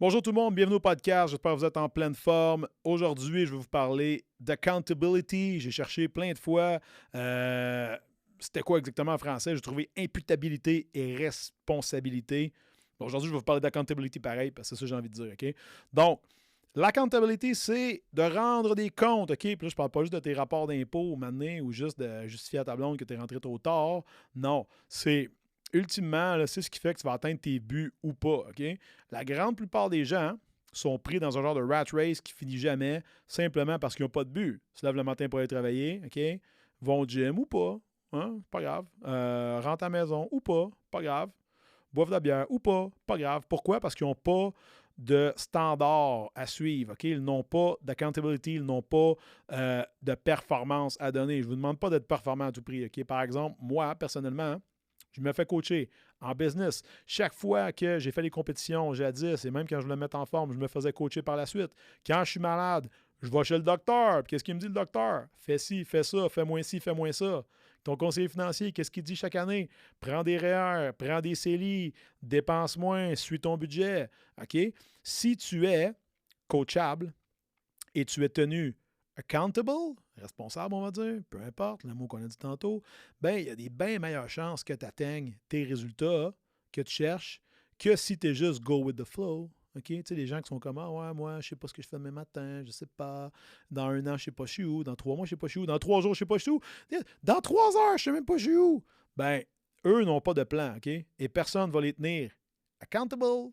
Bonjour tout le monde, bienvenue au podcast. J'espère que vous êtes en pleine forme. Aujourd'hui, je vais vous parler d'accountability. J'ai cherché plein de fois. C'était quoi exactement en français? J'ai trouvé imputabilité et responsabilité. Bon, aujourd'hui, je vais vous parler d'accountability pareil, parce que c'est ça que j'ai envie de dire. OK? Donc, l'accountability, c'est de rendre des comptes. OK? Puis là, je parle pas juste de tes rapports d'impôts maintenant ou juste de justifier à ta blonde que tu es rentré trop tard. Non, c'est ultimement, là, c'est ce qui fait que tu vas atteindre tes buts ou pas. OK? La grande plupart des gens sont pris dans un genre de rat race qui finit jamais, simplement parce qu'ils n'ont pas de but. Ils se lèvent le matin pour aller travailler, OK? Vont au gym ou pas, hein? Pas grave. Rentrent à la maison ou pas grave. Boivent de la bière ou pas grave. Pourquoi? Parce qu'ils n'ont pas de standard à suivre. OK? Ils n'ont pas d'accountability, ils n'ont pas de performance à donner. Je ne vous demande pas d'être performant à tout prix. OK? Par exemple, moi, personnellement, je me fais coacher en business. Chaque fois que j'ai fait les compétitions jadis, et même quand je voulais me mettre en forme, je me faisais coacher par la suite. Quand je suis malade, je vais chez le docteur. Puis qu'est-ce qu'il me dit le docteur? Fais ci, fais ça, fais moins ci, fais moins ça. Ton conseiller financier, qu'est-ce qu'il dit chaque année? Prends des REER, prends des CELI, dépense moins, suis ton budget. OK? Si tu es coachable et tu es tenu accountable, responsable, on va dire, peu importe, le mot qu'on a dit tantôt, ben il y a des bien meilleures chances que tu atteignes tes résultats que tu cherches que si tu es juste go with the flow. OK? Tu sais, les gens qui sont comme ah ouais, moi, je sais pas ce que je fais demain matin, je sais pas. Dans un an, je sais pas je suis où. Dans 3 mois, je sais pas je suis où. Dans 3 jours, je sais pas je suis où. Dans 3 heures, je sais même pas je suis où. Ben, eux n'ont pas de plan, OK? Et personne ne va les tenir accountable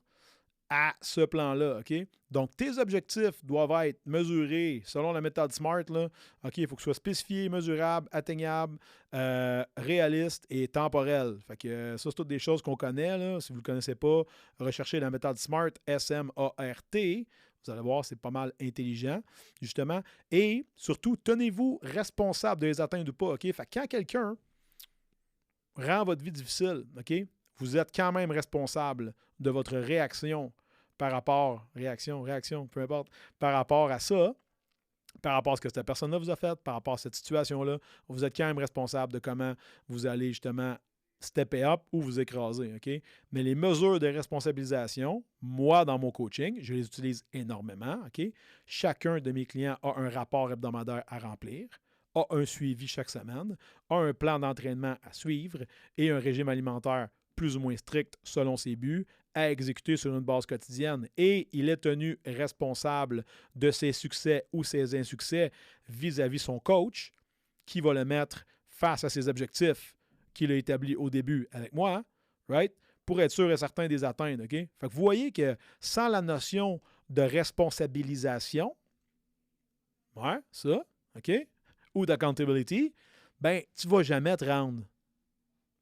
à ce plan-là, OK? Donc, tes objectifs doivent être mesurés selon la méthode SMART, là. OK, il faut que ce soit spécifié, mesurable, atteignable, réaliste et temporel. Fait que ça, c'est toutes des choses qu'on connaît, là. Si vous ne le connaissez pas, recherchez la méthode SMART, S-M-A-R-T. Vous allez voir, c'est pas mal intelligent, justement. Et surtout, tenez-vous responsable de les atteindre ou pas, OK? Fait que quand quelqu'un rend votre vie difficile, OK? Vous êtes quand même responsable de votre réaction par rapport, réaction, peu importe, par rapport à ça, par rapport à ce que cette personne-là vous a fait, par rapport à cette situation-là, vous êtes quand même responsable de comment vous allez justement stepper up ou vous écraser, OK? Mais les mesures de responsabilisation, moi, dans mon coaching, je les utilise énormément, OK? Chacun de mes clients a un rapport hebdomadaire à remplir, a un suivi chaque semaine, a un plan d'entraînement à suivre et un régime alimentaire plus ou moins strict selon ses buts à exécuter sur une base quotidienne. Et il est tenu responsable de ses succès ou ses insuccès vis-à-vis son coach qui va le mettre face à ses objectifs qu'il a établis au début avec moi, right? Pour être sûr et certain des atteindre, OK? Fait que vous voyez que sans la notion de responsabilisation, ouais, ça, OK? Ou d'accountability, ben, tu ne vas jamais te rendre.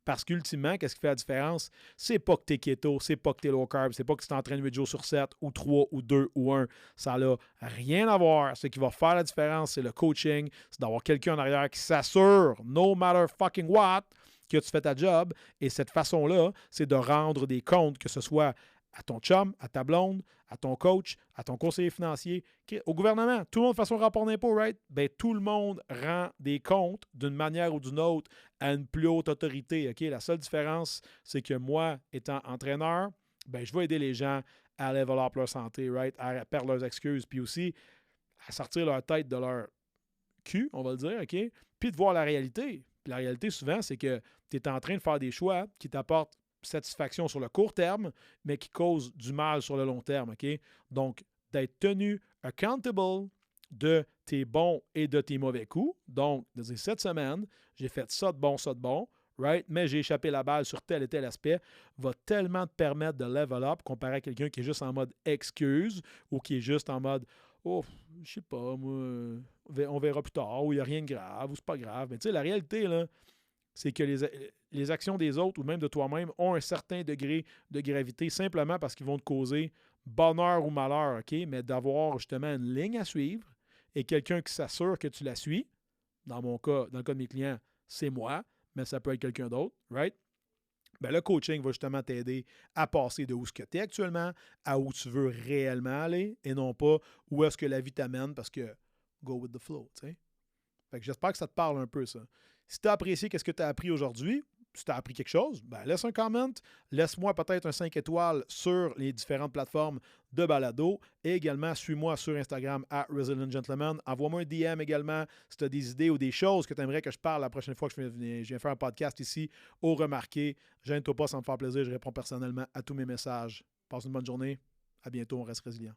Parce qu'ultimement, qu'est-ce qui fait la différence? C'est pas que tu es keto, c'est pas que tu es low carb, c'est pas que tu es en train de 8 jours sur 7 ou 3 ou 2 ou 1. Ça n'a rien à voir. Ce qui va faire la différence, c'est le coaching, c'est d'avoir quelqu'un en arrière qui s'assure, no matter fucking what, que tu fais ta job. Et cette façon-là, c'est de rendre des comptes, que ce soit à ton chum, à ta blonde, à ton coach, à ton conseiller financier, au gouvernement. Tout le monde fait son rapport d'impôt, right? Ben, tout le monde rend des comptes d'une manière ou d'une autre à une plus haute autorité. OK? La seule différence, c'est que moi, étant entraîneur, ben, je vais aider les gens à level up leur santé, right? À perdre leurs excuses, puis aussi à sortir leur tête de leur cul, on va le dire, OK? Puis de voir la réalité. Puis la réalité, souvent, c'est que tu es en train de faire des choix qui t'apportent satisfaction sur le court terme, mais qui causent du mal sur le long terme, OK? Donc, d'être tenu accountable de tes bons et de tes mauvais coups. Donc, de dire, cette semaine, j'ai fait ça de bon, right? Mais j'ai échappé la balle sur tel et tel aspect, va tellement te permettre de level up comparé à quelqu'un qui est juste en mode excuse ou qui est juste en mode oh, je sais pas, moi, on verra plus tard, ou il n'y a rien de grave, ou c'est pas grave. Mais tu sais, la réalité, là, c'est que les actions des autres ou même de toi-même ont un certain degré de gravité simplement parce qu'ils vont te causer bonheur ou malheur, OK? Mais d'avoir justement une ligne à suivre et quelqu'un qui s'assure que tu la suis, dans mon cas, dans le cas de mes clients, c'est moi, mais ça peut être quelqu'un d'autre, right? Ben, le coaching va justement t'aider à passer de où ce que tu es actuellement à où tu veux réellement aller et non pas où est-ce que la vie t'amène parce que go with the flow, tu sais. Fait que j'espère que ça te parle un peu, ça. Si tu as apprécié ce que tu as appris aujourd'hui, Si tu as appris quelque chose, ben laisse un comment. Laisse-moi peut-être un 5 étoiles sur les différentes plateformes de balado. Et également, suis-moi sur Instagram à Resilient Gentleman. Envoie-moi un DM également si tu as des idées ou des choses que tu aimerais que je parle la prochaine fois que je viens faire un podcast ici au Remarqué. Gêne-toi pas, ça me fait plaisir. Je réponds personnellement à tous mes messages. Passe une bonne journée. À bientôt. On reste résilient.